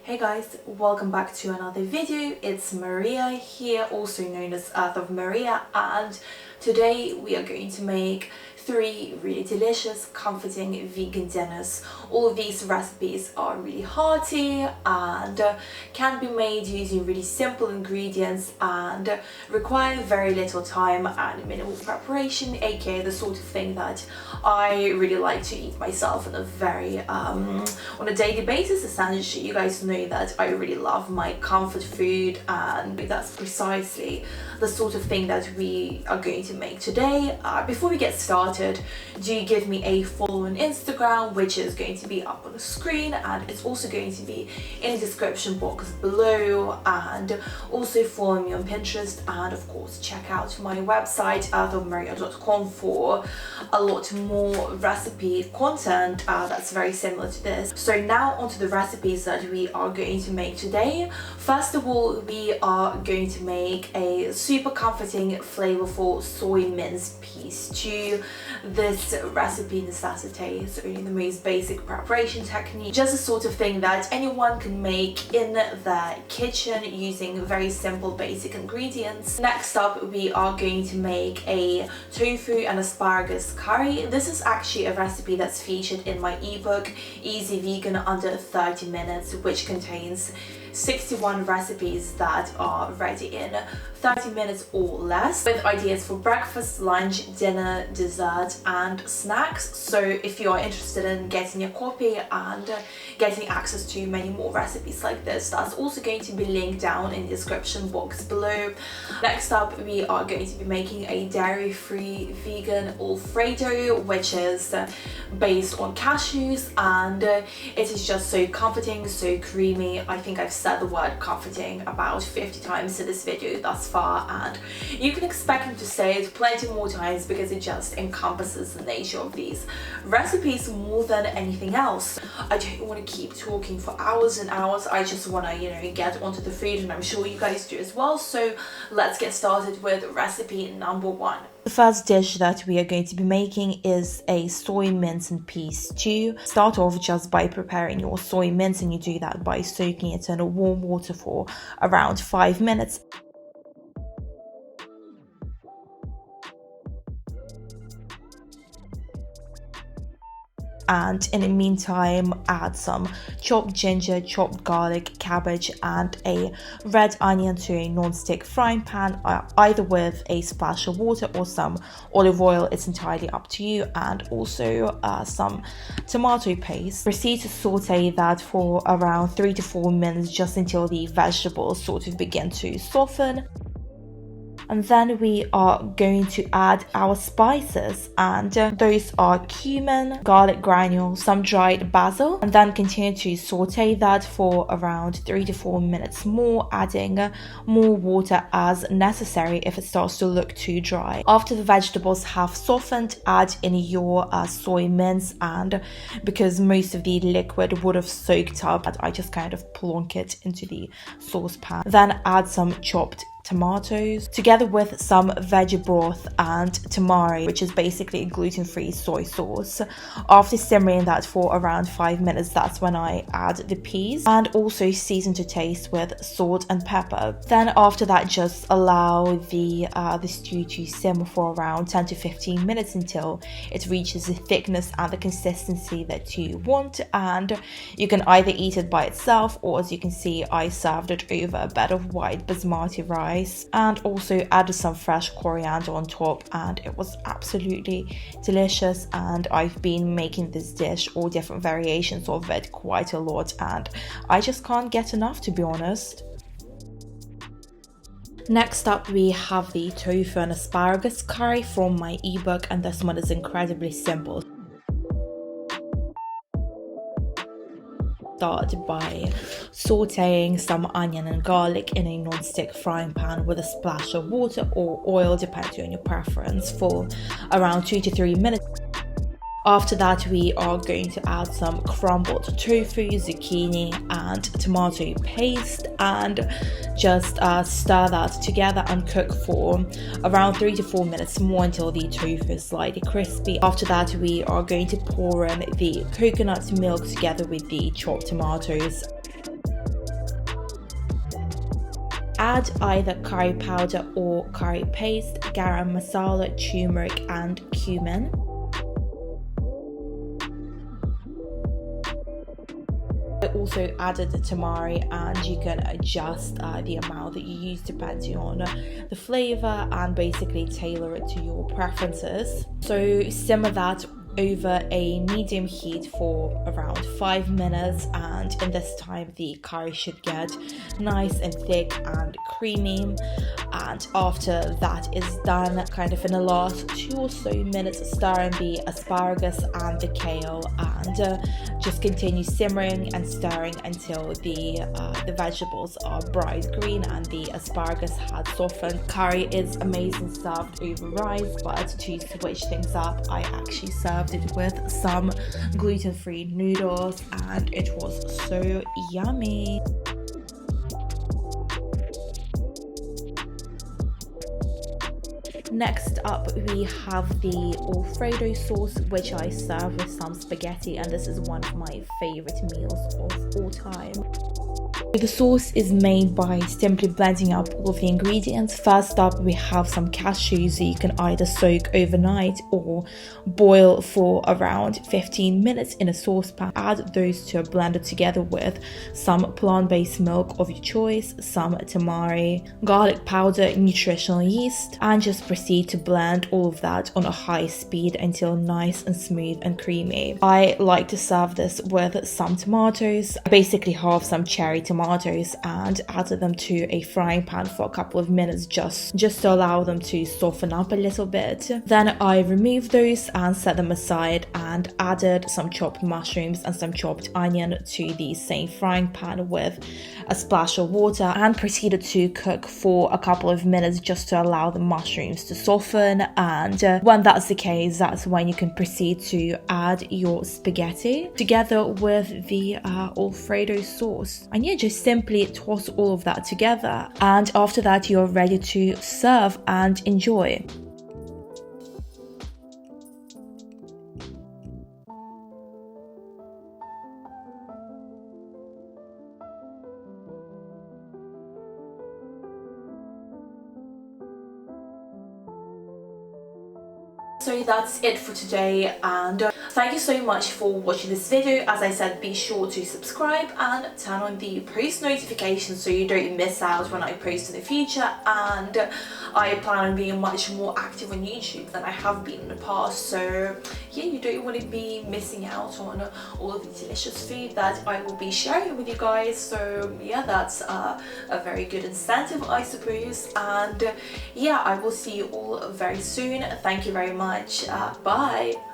Hey guys, welcome back to another video. It's Maria here, also known as Earth of Maria, and today we are going to make 3 really delicious, comforting vegan dinners. All of these recipes are really hearty and can be made using really simple ingredients and require very little time and minimal preparation, aka the sort of thing that I really like to eat myself on a very on a daily basis. Essentially, you guys know that I really love my comfort food, and that's precisely the sort of thing that we are going to make today. Before we get started, do give me a follow on Instagram, which is going to be up on the screen, and it's also going to be in the description box below, and also follow me on Pinterest, and of course check out my website earthofmaria.com for a lot more recipe content that's very similar to this. So now onto the recipes that we are going to make today. First of all, we are going to make a super comforting, flavorful soy minced pea stew. This recipe necessitates only the most basic preparation technique, just the sort of thing that anyone can make in their kitchen using very simple basic ingredients. Next up, we are going to make a tofu and asparagus curry. This is actually a recipe that's featured in my ebook Easy Vegan Under 30 Minutes, which contains 61 recipes that are ready in 30 minutes or less, with ideas for breakfast, lunch, dinner, dessert and snacks. So if you are interested in getting a copy and getting access to many more recipes like this, that's also going to be linked down in the description box below. Next up, we are going to be making a dairy-free vegan Alfredo, which is based on cashews, and it is just so comforting, so creamy. I think I've said the word comforting about 50 times in this video thus far, and you can expect me to say it plenty more times because it just encompasses the nature of these recipes more than anything else. I don't want to keep talking for hours and hours. I just want to, get onto the food, and I'm sure you guys do as well. So let's get started with recipe number 1. The first dish that we are going to be making is a soy mince and pea stew. Start off just by preparing your soy mince, and you do that by soaking it in warm water for around 5 minutes. And in the meantime, add some chopped ginger, chopped garlic, cabbage and a red onion to a non-stick frying pan, either with a splash of water or some olive oil. It's entirely up to you. And also some tomato paste. Proceed to saute that for around 3 to 4 minutes, just until the vegetables sort of begin to soften. And then we are going to add our spices, and those are cumin, garlic granules, some dried basil, and then continue to saute that for around 3 to 4 minutes more, adding more water as necessary if it starts to look too dry. After the vegetables have softened, add in your soy mince, and because most of the liquid would have soaked up, I just kind of plonk it into the saucepan. Then add some chopped tomatoes together with some veggie broth and tamari, which is basically gluten-free soy sauce. After simmering that for around 5 minutes, that's when I add the peas, and also season to taste with salt and pepper. Then after that, just allow the stew to simmer for around 10 to 15 minutes until it reaches the thickness and the consistency that you want, and you can either eat it by itself, or as you can see, I served it over a bed of white basmati rice and also added some fresh coriander on top, and it was absolutely delicious. And I've been making this dish or different variations of it quite a lot, and I just can't get enough, to be honest. Next up, we have the tofu and asparagus curry from my ebook, and this one is incredibly simple. Start by sauteing some onion and garlic in a non-stick frying pan with a splash of water or oil, depending on your preference, for around 2 to 3 minutes. After that, we are going to add some crumbled tofu, zucchini and tomato paste, and just stir that together and cook for around 3 to 4 minutes more until the tofu is slightly crispy. After that, we are going to pour in the coconut milk together with the chopped tomatoes. Add either curry powder or curry paste, garam masala, turmeric and cumin. I also added the tamari, and you can adjust the amount that you use depending on the flavor and basically tailor it to your preferences. So simmer that over a medium heat for around 5 minutes, and in this time the curry should get nice and thick and creamy. And after that is done, kind of in the last 2 or so minutes, stir in the asparagus and the kale, and just continue simmering and stirring until the vegetables are bright green and the asparagus has softened. Curry is amazing served over rice, but to switch things up, I actually served it with some gluten-free noodles, and it was so yummy. Next up, we have the Alfredo sauce, which I serve with some spaghetti, and this is one of my favorite meals of all time. The sauce is made by simply blending up all of the ingredients. First up, we have some cashews that you can either soak overnight or boil for around 15 minutes in a saucepan. Add those to a blender together with some plant-based milk of your choice, some tamari, garlic powder, nutritional yeast, and just proceed to blend all of that on a high speed until nice and smooth and creamy. I like to serve this with some tomatoes. I basically halve some cherry tomatoes and added them to a frying pan for a couple of minutes just to allow them to soften up a little bit. Then I removed those and set them aside, and added some chopped mushrooms and some chopped onion to the same frying pan with a splash of water, and proceeded to cook for a couple of minutes just to allow the mushrooms to soften. And when that's the case, that's when you can proceed to add your spaghetti together with the Alfredo sauce, and yeah, just simply toss all of that together, and after that you're ready to serve and enjoy. So that's it for today, and thank you so much for watching this video. As I said, be sure to subscribe and turn on the post notifications so you don't miss out when I post in the future. And I plan on being much more active on YouTube than I have been in the past, so yeah, you don't want to be missing out on all of the delicious food that I will be sharing with you guys. So yeah, that's a very good incentive, I suppose. And yeah, I will see you all very soon. Thank you very much. Bye.